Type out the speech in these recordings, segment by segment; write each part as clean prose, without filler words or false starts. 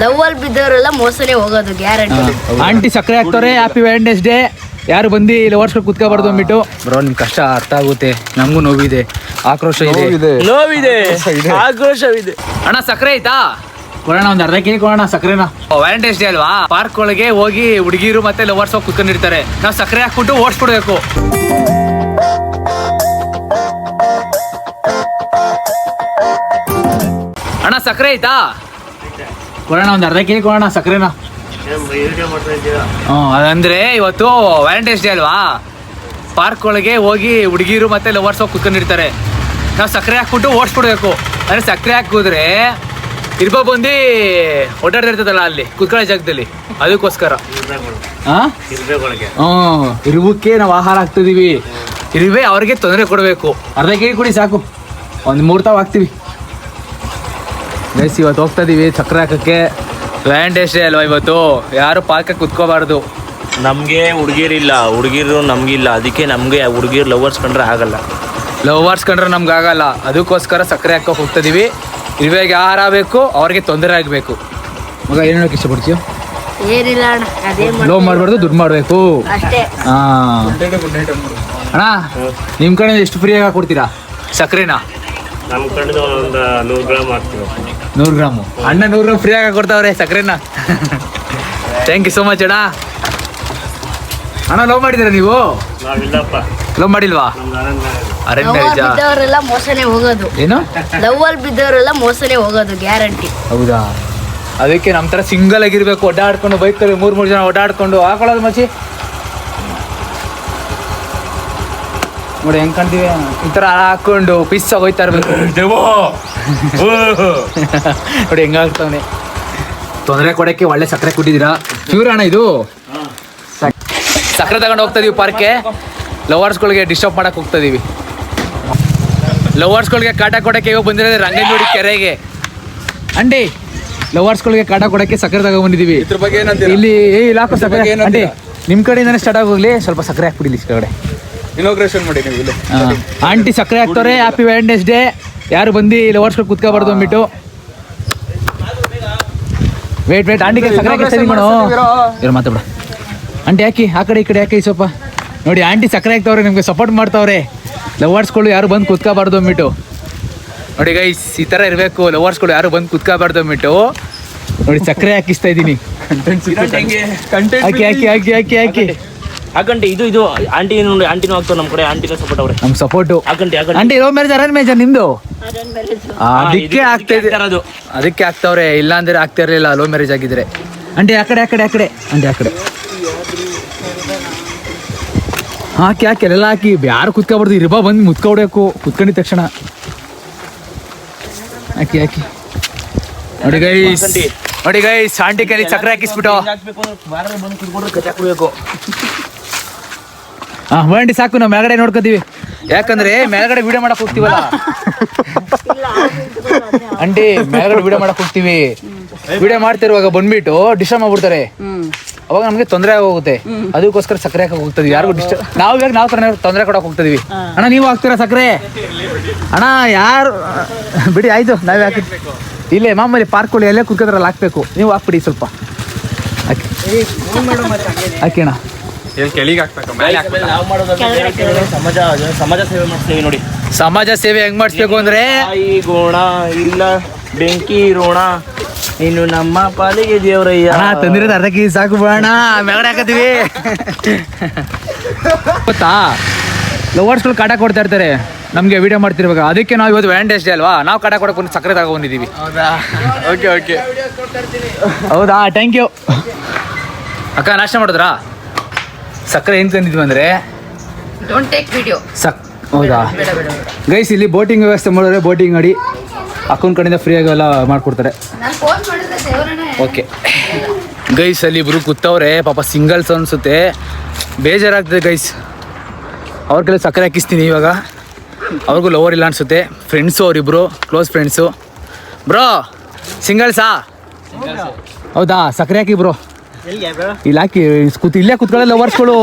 Love ಅಲ್ಲಿ ಬಿದ್ದವರೆಲ್ಲ ಮೋಸನೇ ಹೋಗೋದು guarantee. Aunty ಸಕ್ಕರೆ ಹಾಕ್ತವ್ರೆ. Happy valentine's day. ಯಾರು ಬಂದು ಲವರ್ಸ್ಗಳು ಕುತ್ಕೊಬಾರ್ದು ಅಂದ್ಬಿಟ್ಟು. ಬ್ರೋ ನಿಮ್ ಕಷ್ಟ ಅರ್ಥ ಆಗುತ್ತೆ, ನಮಗೂ ನೋವಿದೆ, ಆಕ್ರೋಶ ಇದೆ, ನೋವಿದೆ, ಆಕ್ರೋಶವಿದೆ. ಅಣ್ಣ ಸಕ್ಕರೆ ಆಯ್ತಾ? ಕೊಡೋಣ ಒಂದ್ ಅರ್ಧ ಕೆಜಿ ಕೊಡೋಣ ಸಕ್ಕರೆನ. ವ್ಯಾಲೆಂಟೈನ್ಸ್ ಡೇ ಅಲ್ವಾ, ಪಾರ್ಕ್ ಒಳಗೆ ಹೋಗಿ ಹುಡುಗಿರು ಮತ್ತೆ ಲವರ್ಸ್ ಹೋಗಿ ಕುತ್ಕೊಂಡಿರ್ತಾರೆ. ನಾವು ಸಕ್ಕರೆ ಹಾಕ್ಬಿಟ್ಟು ಓಡಿಸ್ಬಿಡ್ಬೇಕು. ಅಣ್ಣ ಸಕ್ಕರೆ ಆಯ್ತಾ? ಕೊಡೋಣ ಒಂದ್ ಅರ್ಧ ಕೆಜಿ ಕೊಡೋಣ ಸಕ್ಕರೆನ. ಅದಂದ್ರೆ ಇವತ್ತು ವ್ಯಾಲೆಂಟೈನ್ಸ್ ಡೇ ಅಲ್ವಾ, ಪಾರ್ಕ್ ಒಳಗೆ ಹೋಗಿ ಹುಡುಗಿರು ಮತ್ತೆ ಲವರ್ಸ್ ಹೋಗಿ ಕುತ್ಕೊಂಡಿರ್ತಾರೆ. ನಾವು ಸಕ್ಕರೆ ಹಾಕ್ಬಿಟ್ಟು ಓಡಿಸ್ಬಿಡ್ಬೇಕು. ಅಂದ್ರೆ ಸಕ್ಕರೆ ಹಾಕಿದ್ರೆ ಇರ್ಬೋ ಬಂದು ಓಡಾಡ್ತಿರ್ತದಲ್ಲ ಅಲ್ಲಿ ಕುತ್ಕೊಳ್ಳೋ ಜಾಗದಲ್ಲಿ, ಅದಕ್ಕೋಸ್ಕರ ಇರುವಕ್ಕೆ ನಾವು ಆಹಾರ ಹಾಕ್ತಿದೀವಿ. ಇರುವೆ ಅವ್ರಿಗೆ ತೊಂದರೆ ಕೊಡಬೇಕು. ಅರ್ಧ ಕೆಜಿ ಕುಡಿ ಸಾಕು, ಒಂದು 3 ತಾವು ಹಾಕ್ತಿವಿ. ಗೈಸ್ ಇವತ್ತು ಹೋಗ್ತಾ ಇದೀವಿ ಸಕ್ಕರೆ ಹಾಕಕ್ಕೆ. ವ್ಯಾಲೆಂಟೈನ್ಸ್ ಡೇ ಅಲ್ವಾ ಇವತ್ತು, ಯಾರು ಪಾರ್ಕ್ ಕುತ್ಕೋಬಾರ್ದು. ನಮಗೆ ಹುಡುಗಿರಿಲ್ಲ, ಹುಡುಗಿರು ನಮಗಿಲ್ಲ, ಅದಕ್ಕೆ ನಮಗೆ ಹುಡುಗಿರು ಲವರ್ಸ್ ಕಂಡ್ರೆ ಆಗಲ್ಲ. ಲವರ್ಸ್ ಕಂಡ್ರೆ ನಮ್ಗೆ ಆಗಲ್ಲ, ಅದಕ್ಕೋಸ್ಕರ ಸಕ್ಕರೆ ಹಾಕೋಕೆ ಹೋಗ್ತಾ ಇದೀವಿ. ಇರುವೆಗೆ ಆಹಾರ ಬೇಕು, ಅವ್ರಿಗೆ ತೊಂದರೆ ಆಗಬೇಕು. ಮಗ ಏನು ಹೇಳೋಕೆ ಇಷ್ಟಪಡ್ತೀಯೋ? ಏನಿಲ್ಲ ಅಣ್ಣ, ಅದೇ ಲವ್ ಮಾಡಬಾರ್ದು, ದುಡ್ಡು ಮಾಡಬೇಕು ಅಷ್ಟೇ. ಅಣ್ಣ ನಿಮ್ಮ ಕಡೆ ಎಷ್ಟು ಫ್ರೀಯಾಗಿ ಹಾಕೊಡ್ತೀರಾ ಸಕ್ಕರೆನ? ನಮ್ಮ ಕಡೆ ಒಂದು 100 ಗ್ರಾಮ್ ಹಾಕ್ತೀವಿ. 100 ಗ್ರಾಮು ಅಣ್ಣ 100 ಗ್ರಾಮ್ ಫ್ರೀಯಾಗಿ ಹಾಕೊಡ್ತಾವ್ರೆ ಸಕ್ಕರೆನ. ಥ್ಯಾಂಕ್ ಯು ಸೋ ಮಚ್ ಅಣ್ಣ. ಅಣ್ಣ ಲವ್ ಮಾಡಿದ್ದೀರಾ ನೀವು? ಲವ್ ಮಾಡಿಲ್ವಾ? ಲವ್ ಬಿದ್ದವರೆಲ್ಲ ಮೋಸನೇ ಹೋಗೋದು. ಏನು ಲವ್ ಅಲ್ಲಿ ಬಿದ್ದವರೆಲ್ಲ ಮೋಸನೇ ಹೋಗೋದು ಗ್ಯಾರಂಟಿ. ಹೌದಾ? ಅದಕ್ಕೆ ನಮ್ಮ ಥರ ಸಿಂಗಲ್ ಆಗಿರ್ಬೇಕು, ಓಡಾಡ್ಕೊಂಡು ಬೈಕಲ್ಲಿ 3 ಜನ ಓಡಾಡ್ಕೊಂಡು ಹಾಕೊಳ್ಳೋದು ಮಚ್ಚಿ. ನೋಡಿ ಹೆಂಗ್ ಕಾಣ್ತೀವಿ, ಈ ಥರ ಹಾಕೊಂಡು ಪಿಸ್ ಹೋಯ್ತಾ ಇರ್ಬೇಕು. ನೋಡಿ ಹೆಂಗಾಗ್ತಾವನೆ. ತೊಂದರೆ ಕೊಡೋಕ್ಕೆ ಒಳ್ಳೆ ಸಕ್ಕರೆ ಕೊಟ್ಟಿದ್ದೀರಾ. ಪ್ಯೂರ್ ಅಣ್ಣ ಇದು. ಸಕ್ಕರೆ ತಗೊಂಡು ಹೋಗ್ತಾ ಇದೀವಿ ಪಾರ್ಕ್ಗೆ. ಲವರ್ಸ್ಗಳಿಗೆ ಡಿಸ್ಟರ್ಬ್ ಮಾಡಕ್ಕೆ ಹೋಗ್ತಾ ಇದೀವಿ. ಲವರ್ಸ್ಗಳಿಗೆ ಕಾಟ ಕೊಡೋಕ್ಕೆ ಇವಾಗ ಬಂದಿರೋದು ರಂಗನೋಡಿ ಕೆರೆಗೆ. ಅಂಡಿ ಲವರ್ಸ್ಗಳಿಗೆ ಕಾಟ ಕೊಡೋಕ್ಕೆ ಸಕ್ಕರೆ ತಗೊಂಡ್ಬಂದಿದ್ದೀವಿ. ಇಲ್ಲಿ ಹಾಕೋ ಸಕ್ಕರೆ ಅಂಡಿ, ನಿಮ್ಮ ಕಡೆಯಿಂದನೇ ಸ್ಟಾರ್ಟ್ ಆಗೋಗ್ಲಿ. ಸ್ವಲ್ಪ ಸಕ್ಕರೆ ಹಾಕ್ಬಿಡಿ ಈ ಕಡೆ, ಇನಾಗ್ರೇಷನ್ ಮಾಡಿ ನೀವು ಇಲ್ಲಿ. ಆಂಟಿ ಸಕ್ಕರೆ ಹಾಕ್ತವ್ರೆ. Happy valentine's day. ಯಾರು ಬಂದು ಲವರ್ಸ್ಗಳು ಕುತ್ಕೋಬಾರ್ದು ಅಂದ್ಬಿಟ್ಟು. ವೇಟ್ ಆಂಟಿಗೆ ಸಕ್ಕರೆ ಹಾಕಿ ಮಾಡು. ಇವ್ರು ಮಾತಾಡ ಆಂಟಿ ಹಾಕಿ, ಆ ಕಡೆ ಈ ಕಡೆ ಹಾಕಿ ಸ್ವಲ್ಪ. ನೋಡಿ ಆಂಟಿ ಸಕ್ಕರೆ ಹಾಕ್ತವ್ರೆ, ನಿಮ್ಗೆ ಸಪೋರ್ಟ್ ಮಾಡ್ತಾವ್ರೆ. ಲವರ್ಸ್ಗಳು ಯಾರು ಬಂದು ಕುತ್ಕೋಬಾರ್ದು ಅಂದ್ಬಿಟ್ಟು. ನೋಡಿ ಗೈಸ್ ಈ ಥರ ಇರಬೇಕು, ಲವರ್ಸ್ಗಳು ಯಾರು ಬಂದು ಕುತ್ಕೋಬಾರ್ದು ಅಂದ್ಬಿಟ್ಟು. ನೋಡಿ ಸಕ್ಕರೆ ಹಾಕಿಸ್ತಾ ಇದ್ದೀನಿ. ಹಾಕಿ ಹಾಕಿ ಹಾಕಿ ಹಾಕಿ ಹಾಕಿ ಹಾಕಂಟಿ. ಇದು ಆಂಟಿನೂ ಆಗ್ತಾವ ನಮ್ಮ ಕಡೆ. ಆಂಟಿನೂ ಸಪೋರ್ಟ್ ಅವ್ರೆ, ನಮ್ಮ support. Aunty love marriage arrange marriage ನಿಮ್ದು? ಅದಕ್ಕೆ ಆಗ್ತಾ ಇದೆ, ಅದಕ್ಕೆ ಆಗ್ತಾವ್ರೆ. ಇಲ್ಲ ಅಂದ್ರೆ ಆಗ್ತಾ ಇರಲಿಲ್ಲ ಲವ್ ಮ್ಯಾರೇಜ್ ಆಗಿದ್ರೆ. ಆಂಟಿ ಆ ಕಡೆ ಆ ಕಡೆ ಆ ಕಡೆ ಆಂಟಿ ಆ ಕಡೆ ಹಾಕಿ ಹಾಕಿ ಎಲ್ಲ ಹಾಕಿ. ಯಾರು ಕುತ್ಕೊಬಾರ್ದು, ಇರ್ಬಾ ಬಂದು ಮುತ್ಕೊಡ್ಬೇಕು ಕುತ್ಕೊಂಡಿದ ತಕ್ಷಣ. ಹಾಕಿ ಹಾಕಿ. ನೋಡಿ ಗೈಸ್, ನೋಡಿ ಗೈಸ್ ಆಂಟಿ ಕೈ ಸಕ್ಕರೆ ಹಾಕಿಸ್ಬಿಟ್ಟು. ಹಾ ಬಂಡಿ ಸಾಕು, ನಾವು ಮೇಲ್ಗಡೆ ನೋಡ್ಕೋತೀವಿ. ಯಾಕಂದ್ರೆ ಮೇಲ್ಗಡೆ ವಿಡಿಯೋ ಮಾಡಕ್ ಹೋಗ್ತೀವಲ್ಲ ಆಂಟಿ, ಮೇಲ್ಗಡೆ ವಿಡಿಯೋ ಮಾಡಕ್ ಹೋಗ್ತೀವಿ. ವಿಡಿಯೋ ಮಾಡ್ತಿರುವಾಗ ಬಂದ್ಬಿಟ್ಟು ಡಿಸ್ಟರ್ಬ್ ಮಾಡ್ಬಿಡ್ತಾರೆ, ಅವಾಗ ನಮ್ಗೆ ತೊಂದರೆ ಆಗೋಗುತ್ತೆ. ಅದಕ್ಕೋಸ್ಕರ ಸಕ್ಕರೆ ಹಾಕಿ ಹೋಗ್ತದ್ವಿ. ಯಾರಿಗೂ ಡಿಸ್ಟರ್ಬ್, ನಾವು ತೊಂದರೆ ಕೊಡಕ್ ಹೋಗ್ತಿದ್ವಿ. ಅಣ್ಣ ನೀವು ಹಾಕ್ತೀರಾ ಸಕ್ಕರೆ? ಅಣ್ಣ ಯಾರು ಬಿಡಿ, ಆಯ್ತು ನಾವೇ ಹಾಕಿ. ಇಲ್ಲೇ ಮಾಮೂಲಿ ಪಾರ್ಕ್ಗಳು ಎಲ್ಲೇ ಕುತ್ಕೋದ್ರಲ್ಲಿ ಹಾಕ್ಬೇಕು. ನೀವು ಹಾಕ್ಬಿಡಿ ಸ್ವಲ್ಪ ಹಾಕಿ ಹಾಕಿ ಅಣ್ಣ. ಸಮಾಜ ಸೇವೆ ಮಾಡ್ತೀವಿ ನೋಡಿ. ಸಮಾಜ ಸೇವೆ ಹೆಂಗ್ ಮಾಡಿಸ್ಬೇಕು ಅಂದ್ರೆ, ಗೋಣ ಇಲ್ಲ ಬೆಂಕಿ ರೋಣ, ಇನ್ನು ನಮ್ಮ ಪಾಲಿಗೆ ದೇವ್ರಯ್ಯ. ತಂದಿರೋದು ಅರ್ಧ ಕೆಜಿ ಸಾಕು ಬೇಡ, ಮೇಗಡೆ ಹಾಕತ್ತೀವಿ. ಗೊತ್ತಾ, ಲವರ್ಸ್ಗಳು ಕಾಟ ಕೊಡ್ತಾ ಇರ್ತಾರೆ ನಮಗೆ ವಿಡಿಯೋ ಮಾಡ್ತಿರ್ಬೇಕು. ಅದಕ್ಕೆ ನಾವು ಇವತ್ತು ವ್ಯಾಲೆಂಟೈನ್ಸ್ ಡೇ ಅಲ್ವಾ, ನಾವು ಕಾಟ ಕೊಡಕ್ಕೆ ಒಂದು ಸಕ್ಕರೆ ತಗೊಂಡಿದ್ದೀವಿ. ಹೌದಾ? Okay okay. ಹೌದಾ, ಥ್ಯಾಂಕ್ ಯು ಅಕ್ಕ. ನಾಷ್ಟ ಮಾಡಿದ್ರಾ? ಸಕ್ಕರೆ ಏನು ತಂದಿದ್ವಿ ಅಂದರೆ ಡೋಂಟ್ ಟೇಕ್ ವಿಡಿಯೋ. ಹೌದಾ ಗೈಸ್, ಇಲ್ಲಿ ಬೋಟಿಂಗ್ ವ್ಯವಸ್ಥೆ ಮಾಡಿದ್ರೆ ಬೋಟಿಂಗ್ ಮಾಡಿ ಅಕೌಂಟ್ ಕಡೆಯಿಂದ ಫ್ರೀಯಾಗಿ ಎಲ್ಲ ಮಾಡಿಕೊಡ್ತಾರೆ. ಓಕೆ ಗೈಸ್, ಅಲ್ಲಿ ಇಬ್ರು ಕೂತವ್ರೆ ಪಾಪ, ಸಿಂಗಲ್ಸ್ ಅನಿಸುತ್ತೆ. ಬೇಜಾರಾಗ್ತದೆ ಗೈಸ್. ಅವ್ರ ಕೈಲಿ ಸಕ್ಕರೆ ಹಾಕಿಸ್ತೀನಿ ಇವಾಗ. ಅವ್ರಿಗೂ ಲವರ್ ಇಲ್ಲ ಅನಿಸುತ್ತೆ. ಫ್ರೆಂಡ್ಸು ಅವರಿಬ್ರು, ಕ್ಲೋಸ್ ಫ್ರೆಂಡ್ಸು. ಬ್ರೋ ಸಿಂಗಲ್ಸಾ? ಹೌದಾ, ಸಕ್ಕರೆ ಹಾಕಿ ಬ್ರೋ. ಇಲ್ಲಿ ಹಾಕಿ ಇಲ್ಲೇ ಕುತ್ಕೊಳ್ಳೋ ಲವರ್ಸ್ಗಳು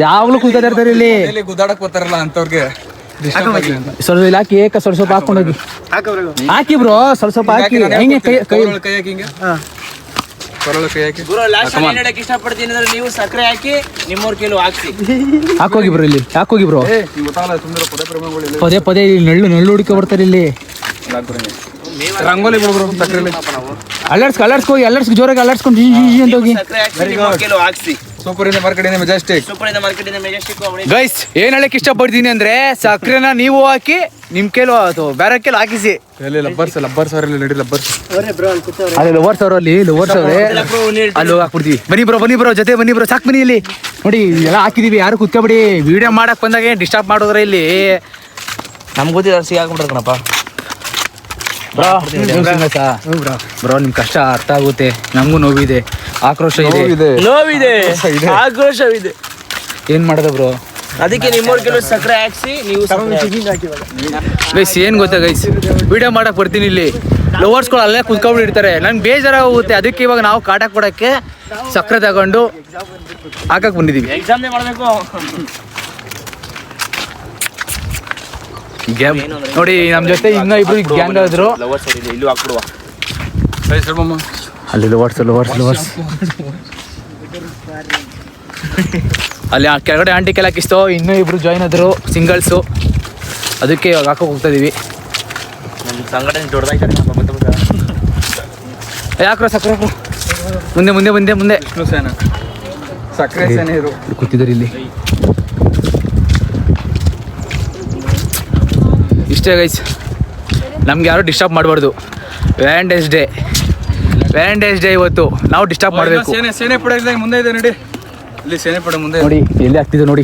ಯಾವಾಗಲೂ ಕೂತ್ಕೊತಾ ಇರ್ತಾರೆ ಇಲ್ಲಿ. ಗುದ್ದಾಡಕ್ ಬರ್ತಾರಲ್ಲ ಅಂತವ್ರಿಗೆ ಸ್ವಲ್ಪ ಇಲ್ಲಿ ಹಾಕಿ, ಸ್ವಲ್ಪ ಹಾಕೊಂಡೋಗಿ ಹಾಕಿ ಬ್ರೋ. ಸ್ವಲ್ಪ ಹಾಕಿ, ಹಿಂಗೆ ಕೈ ಕೈ ಹಾಕಿ ಹಿಂಗೆ. ಪರವಾಗಿಲ್ಲ ಕೈ ಹಾಕಿ. ಗುರು ಲಾಸ್ಟ್ ಏನ್ ಹೇಳಕ್ ಇಷ್ಟಪಡ್ತೀನಿ ಅಂದ್ರೆ ನೀವು ಸಕ್ಕರೆ ಹಾಕಿ ನಿಮ್ಮವ್ರ ಕೆಲವು ಹಾಕ್ಸಿ. ಹಾಕೋಗಿ ಬ್ರೋ ಇಲ್ಲಿ, ಹಾಕೋಗಿ ಬ್ರೋ. ನೀವು ಗೊತ್ತಾಗಲ್ಲ ಸುಮ್ಮನೆ ಪದೇ ಪ್ರೇಮಗಳು ಪದೇ ಪದೇ ಇಲ್ಲಿ ನೆಳ್ಳು ಹುಡುಕ ಬರ್ತಾರೆ ಇಲ್ಲಿ. ರಂಗೋಲಿ ಬಿಡ್ರು ಸಕ್ಕರೆ ಅಲ್ಲಾಡ್ಸ್ಕೋಗಿ ಜೋರಾಗಿ ಅಲ್ಲಾಡ್ಸ್ಕೊಂಡು ಜಿ ಅಂತ ಹೋಗಿ. ಸಕ್ಕರೆ ಹಾಕಿ ನಿಮ್ಮವ್ರ ಕೆಲವು ಹಾಕ್ಸಿ. ಸೂಪರ್ ಇಂದ ಮಾರ್ಕೆಟ್ ಮೆಜೆಸ್ಟಿಕ್. ಸೂಪರ್ ಇಂದ ಮಾರ್ಕೆಟ್ ಇಂದ ಮೆಜೆಸ್ಟಿಕ್. ಗೈಸ್ ಏನ್ ಹೇಳಕ್ ಇಷ್ಟಪಡ್ತೀನಿ ಅಂದ್ರೆ ಸಕ್ಕರೆನ ನೀವು ಹಾಕಿ ನಿಮ್ ಕೇಳು ಅದು ಬೇರೆ ಕೇಳು ಹಾಕಿಸಿ. ಎಲ್ಲಿ ಲಬ್ಬರ್ಸ್ ಅವರೆಲ್ಲ ನಡಿ ಲಬ್ಬರ್ಸ್. ಅಲ್ಲಿ ಲವರ್ಸ್ ಅವ್ರೆ ಅಲ್ಲಿ ಹಾಕ್ಬಿಡ್ತೀವಿ. ಬನ್ನಿ ಬ್ರೋ ಜೊತೆ ಬನ್ನಿ ಬ್ರೋ, ಸಾಕು ಬನ್ನಿ ಇಲ್ಲಿ ನೋಡಿ ಎಲ್ಲ ಹಾಕಿದೀವಿ. ಯಾರು ಕುತ್ಕೊಬಿಡಿ, ವಿಡಿಯೋ ಮಾಡಕ್ ಬಂದಾಗ ಡಿಸ್ಟರ್ಬ್ ಮಾಡೋದ್ರೆ ಇಲ್ಲಿ. ನಮ್ಗೆ ಗೊತ್ತಿಲ್ಲ ಸಿಗಾಕ್ಬಿಟ್ರೆ ಕಣಪ್ಪ. ಬ್ರೋ ನಿಮ್ ಕಷ್ಟ ಅರ್ಥ ಆಗುತ್ತೆ, ನಮಗೂ ನೋವಿದೆ, ಆಕ್ರೋಶ ಇದೆ, ನೋವಿದೆ, ಆಕ್ರೋಶವಿದೆ. ಏನ್ ಮಾಡೋದು ಬ್ರೋ? ಅದಕ್ಕೆ ನಿಮ್ಮವ್ರ ಕೆಲವು ಸಕ್ಕರೆ ಹಾಕ್ಸಿ ನೀವು ಗೈಸ್ ಏನ್ ಗೊತ್ತಾ ಗೈಸ್, ವಿಡಿಯೋ ಮಾಡಕ್ ಬರ್ತೀನಿ ಇಲ್ಲಿ ಲವರ್ಸ್ಗಳು ಅಲ್ಲೇ ಕುತ್ಕೊಂಡ್ಬಿಟ್ಟಿರ್ತಾರೆ. ನನ್ಗೆ ಬೇಜಾರಾಗುತ್ತೆ. ಅದಕ್ಕೆ ಇವಾಗ ನಾವು ಕಾಟ ಕೊಡಕ್ಕೆ ಸಕ್ಕರೆ ತಗೊಂಡು ಹಾಕಕ್ ಬಂದಿದೀವಿ. ಎಕ್ಸಾಮ್ ಮಾಡಬೇಕು. ನೋಡಿ ನಮ್ ಜೊತೆ ಇನ್ನೂ ಇಬ್ರು ಗ್ಯಾಂಗ್ ಆದ್ರು. ಇಲ್ಲೂ ಹಾಕ್ಬಿಡುವ. ಅಲ್ಲಿ ಲವರ್ಸ್ ಅಲ್ಲಿ ಆ ಕೆಳಗಡೆ ಆಂಟಿ ಕೆಲ ಹಾಕಿಸ್ತೋ. ಇನ್ನೂ ಇಬ್ರು ಜಾಯ್ನ್ ಆದ್ರು ಸಿಂಗಲ್ಸು. ಅದಕ್ಕೆ ಇವಾಗ ಹಾಕೋಕೆ ಹೋಗ್ತಾ ಇದೀವಿ. ನಮ್ಮ ಸಂಘಟನೆ ದೊಡ್ಡದಾಯ್ತಾರೆ. ಯಾಕ್ರೋ ಸಕ್ಕರೆ ಮುಂದೆ ವಿಷ್ಣು ಸೇನ ಸಕ್ಕರೆ ಸೇನೆ ಇರು ಕೂತಿದ್ದಾರೆ ಇಲ್ಲಿ. ಇಷ್ಟೇ ಗೈಸ್, ನಮ್ಗೆ ಯಾರು ಡಿಸ್ಟರ್ಬ್ ಮಾಡಬಾರ್ದು. ವ್ಯಾಲೆಂಟೈನ್ಸ್ ಡೇ ಇವತ್ತು ನಾವು ಡಿಸ್ಟರ್ಬ್ ಮಾಡಬೇಕು. ಸೇನೆ ಪಡೆ ಮುಂದೆ ಇದೆ ನೋಡಿ, ಇಲ್ಲಿ ಸೇನೆ ಪಡೆ ಮುಂದೆ ನೋಡಿ ಎಲ್ಲಿ ಆಗ್ತಿದೆ ನೋಡಿ.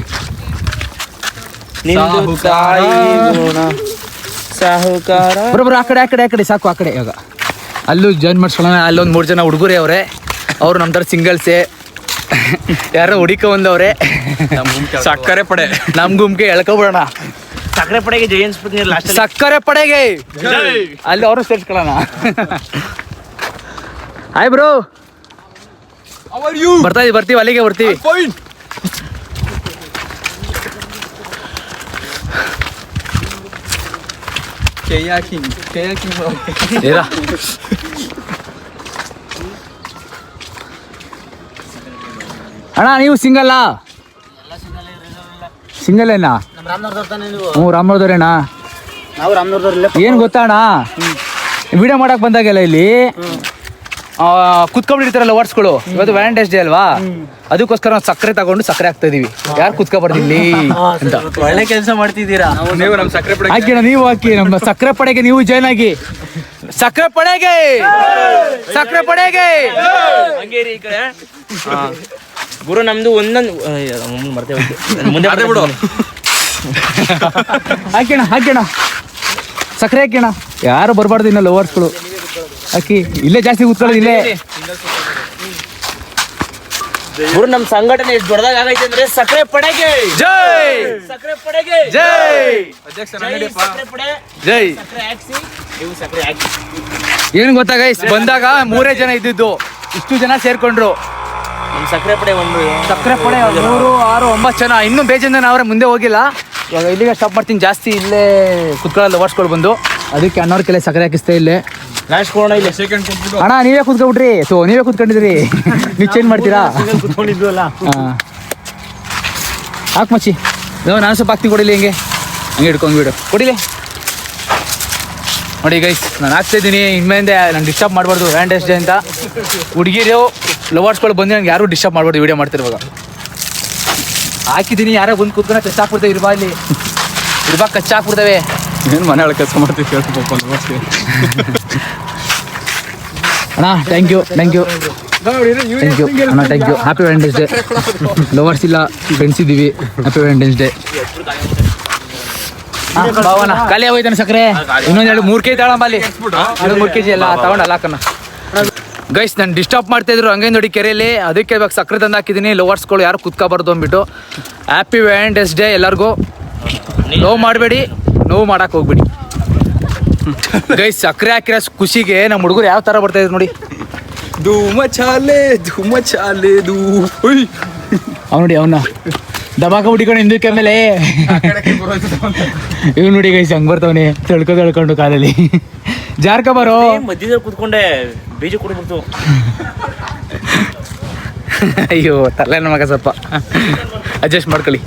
ಸಾಹುಕಾರ ಬರೋಬ್ಬರ ಆ ಕಡೆ ಸಾಕು. ಆ ಕಡೆ ಇವಾಗ ಅಲ್ಲೂ ಜಾಯ್ನ್ ಮಾಡಿಸ್ಕೊಳ್ಳೋಣ. ಅಲ್ಲೊಂದು 3 ಜನ ಹುಡುಗರೇ ಅವರೇ. ಅವ್ರು ನಮ್ಮ ಥರ ಸಿಂಗಲ್ಸೇ. ಯಾರೋ ಹುಡುಕ ಬಂದವ್ರೆ. ಸಕ್ಕರೆ ಪಡೆ ನಮ್ಮ ಗುಂಪಿಗೆ ಎಳ್ಕೊಬಿಡೋಣ. ಸಕ್ಕರೆ ಪಡೆಗೆ ಜೈ ಅನ್ಸ್ಬಿಟ್ಟು ಲಾಸ್ಟ್ ಸಕ್ಕರೆ ಪಡೆಗೆ ಅಲ್ಲಿ ಅವರು ಸೇರ್ಸ್ಕೊಳ್ಳೋಣ. ಹಾಯ್ ಬ್ರೋ, ಬರ್ತೀವಿ ಅಲ್ಲಿಗೆ ಬರ್ತೀವಿ. ಅಣ್ಣ ನೀವು ಸಿಂಗಲ್ಲಾ? ಸಿಂಗಲ್ ಏನಾ? ಹ್ಞೂ ರಾಮನವ್ರದವ್ರೇನಾ? ಏನು ಗೊತ್ತಾ ಅಣ್ಣ, ವಿಡಿಯೋ ಮಾಡಕ್ ಬಂದಾಗೆಲ್ಲ ಇಲ್ಲಿ ಕುತ್ಕೊಂಡ್ಬಿಟ್ಟಿರ್ತಾರಲ್ಲ ಲವರ್ಸ್ಗಳು. ಇವತ್ತು ವ್ಯಾಲೆಂಟೈನ್ಸ್ ಡೇ ಅಲ್ವಾ, ಅದಕ್ಕೋಸ್ಕರ ನಾವು ಸಕ್ಕರೆ ತಗೊಂಡು ಸಕ್ಕರೆ ಹಾಕ್ತಾ ಇದೀವಿ. ಯಾರು ಕುತ್ಕೊಬಾರ್ದು ಇಲ್ಲಿ ಅಂತ. ಒಳ್ಳೆ ಕೆಲಸ ಮಾಡ್ತಿದ್ದೀರಾ. ನೀವು ನಮ್ಮ ಸಕ್ಕರೆ ಪಡೆ ಹಾಕಿ ನೀವು ಹಾಕಿ, ನಮ್ಮ ಸಕ್ಕರೆ ಪಡೆಗೆ ನೀವು ಜಾಯ್ನ್ ಆಗಿ. ಸಕ್ಕರೆ ಪಡೆಗೆ ಹಂಗೇರಿ ಈ ಕಡೆ ಗುರು. ನಮ್ದು ಒಂದೊಂದು ಮರ್ತೇ ಮುಂದೆ ಬಿಡು. ಹಾಕೋಣ ಸಕ್ಕರೆ ಹಾಕೋಣ. ಯಾರು ಬರಬಾರ್ದು ಇನ್ನು ಲವರ್ಸ್ಗಳು. ಹಾಕಿ ಇಲ್ಲೇ ಜಾಸ್ತಿ ಕೂತ್ಕೊಳ್ಳೋದು ಇಲ್ಲೇ. ಗುರು ನಮ್ಮ ಸಂಘಟನೆ ಎಷ್ಟು ದೊಡ್ಡದಾಗ ಆಗೈತೆ ಅಂದ್ರೆ ಸಕ್ಕರೆ ಪಡೆಗೆ ಜೈ, ಸಕ್ಕರೆ ಪಡೆಗೆ ಜೈ, ಅಧ್ಯಕ್ಷ ಸಕ್ಕರೆ ಪಡೆ ಜೈ. ಸಕ್ಕರೆ ಹಾಕ್ಸಿ ನೀವು ಸಕ್ಕರೆ ಹಾಕಿ. ಏನು ಗೊತ್ತಾ ಗೈಸ್, ಬಂದಾಗ 3 ಜನ ಇದ್ದಿದ್ದು, ಇಷ್ಟು ಜನ ಸೇರ್ಕೊಂಡ್ರು. ನಮ್ಮ ಸಕ್ಕರೆ ಪಡೆ ಸಕ್ಕರೆ ಪಡೆ 3, 6, 9 ಜನ. ಇನ್ನೂ ಬೇಜಾನ್ ಜನ ಅವರೇ ಮುಂದೆ ಹೋಗಿಲ್ಲ. ಇವಾಗ ಇಲ್ಲಿಗೆ ಸ್ಟಾಪ್ ಮಾಡ್ತೀನಿ. ಜಾಸ್ತಿ ಇಲ್ಲೇ ಕುತ್ಕೊಳ್ಳೋ ಲವರ್ಸ್ಗಳು ಬಂದು, ಅದಕ್ಕೆ ಅಣ್ಣವ್ರ ಕೆಲ ಸಕ್ಕರೆ ಹಾಕಿಸ್ತಾ ಇಲ್ಲೇ. ಲಾಸ್ಟ್ ಕೊಡೋಣ ಇಲ್ಲ. ಸೆಕೆಂಡ್ ಕುಂತ್ಬಿಟ್ಟು ಅಣ್ಣ ನೀವೇ ಕುತ್ಕೊಬಿಟ್ರಿ. ನೀವೇ ಕುತ್ಕೊಂಡಿದ್ರಿ, ನೀವು ಚೇಂಜ್ ಮಾಡ್ತೀರಾ? ಕುತ್ಕೊಂಡಿದ್ವಲ್ಲ. ಹಾಕ್ ಮಚ್ಚಿ, ನಾನು ಸ್ವಲ್ಪ ಹಾಕ್ತೀನಿ. ಕೊಡಿಲಿ ಹಂಗೆ ಹಿಡ್ಕೊಂಡು ಬಿಡು, ಕೊಡಿಲಿ. ನೋಡಿ ಗೈಸ್, ನಾನು ಹಾಕ್ತಾ ಇದ್ದೀನಿ. ಇನ್ಮೇಲೆ ನಾನು ಡಿಸ್ಟರ್ಬ್ ಮಾಡಬಾರ್ದು ವ್ಯಾಲೆಂಟೈನ್ಸ್ ಡೇ ಅಂತ. ಹುಡುಗಿರು ಲವರ್ಸ್ಗಳು ಬಂದು ನಂಗೆ ಯಾರು ಡಿಸ್ಟರ್ಬ್ ಮಾಡಬಾರ್ದು ವಿಡಿಯೋ ಮಾಡ್ತಿರುವಾಗ. ಹಾಕಿದ್ದೀನಿ, ಯಾರೋ ಬಂದು ಕೂತ್ಕೊಂಡು ಕಚ್ಚ ಹಾಕ್ಬಿಡ್ತೇವೆ. ಇರ್ಬಾ ಕಚ್ಚ ಹಾಕ್ಬಿಡ್ತೇವೆ. ಏನು ಮನೆ ಒಳಗೆ ಕೆಲಸ ಮಾಡ್ತೀವಿ ಕೇಳ್ತೀವಪ್ಪ ನಮಸ್ತೆ. ಅಣ್ಣ ಥ್ಯಾಂಕ್ ಯು ಅಣ್ಣ, thank you. Happy valentine's day. Lovers ಇಲ್ಲ, ಫ್ರೆಂಡ್ಸ್ ಇದ್ದೀವಿ. Happy valentine's day. ಭಾವನ ಖಾಲಿ ಆಗೋಯ್ತಾನೆ ಸಕ್ಕರೆ. ಇನ್ನೊಂದು 3 kg ತಗೊಳಂಬಲ್ಲಿ. 3 kg ಎಲ್ಲ ತಗೊಂಡು ಹಾಕೋಣ. ಗೈಸ್ ನಾನು ಡಿಸ್ಟರ್ಬ್ ಮಾಡ್ತಾ ಇದ್ರು ಹಂಗೆ ನೋಡಿ ಕೆರೆಯಲ್ಲಿ. ಅದಕ್ಕೆ ಇವಾಗ ಸಕ್ಕರೆ ತಂದು ಹಾಕಿದ್ದೀನಿ. ಲವರ್ಸ್ಗಳು ಯಾರು ಕುತ್ಕೋಬಾರ್ದು ಅಂದ್ಬಿಟ್ಟು. ಹ್ಯಾಪಿ ವ್ಯಾಲೆಂಟೈನ್ಸ್ ಡೇ ಎಲ್ಲರಿಗೂ. ನೋವು ಮಾಡಬೇಡಿ, ನೋವು ಮಾಡಕ್ಕೆ ಹೋಗ್ಬಿಡಿ ಗೈಸ್. ಸಕ್ಕರೆ ಹಾಕಿರೋ ಖುಷಿಗೆ ನಮ್ಮ ಹುಡುಗರು ಯಾವ ಥರ ಬರ್ತಾ ಇದ್ರು ನೋಡಿ. ಧೂಮ ಚಾಲೆ ಅವ್ನು ನೋಡಿ, ಅವನ್ನ ದಬಾಕ ಹುಡಿಕೊಂಡು ಹಿಂದಕ್ಕೆ ಮೇಲೆ ಇವ್ ನೋಡಿ ಗೈಸ್ ಹಂಗೆ ಬರ್ತವನೆ ತಳ್ಕೊಂಡು ಕಾಲಲ್ಲಿ. ಜಾರ್ಕ ಬರೋ ಮಧ್ಯದಲ್ಲಿ ಕುತ್ಕೊಂಡೆ ಬೀಜ ಕುಡಿಬಿಡ್ತು. ಅಯ್ಯೋ ತಲೆನ ಮಗ ಸ್ವಲ್ಪ ಅಡ್ಜಸ್ಟ್ ಮಾಡ್ಕೊಳ್ಳಿ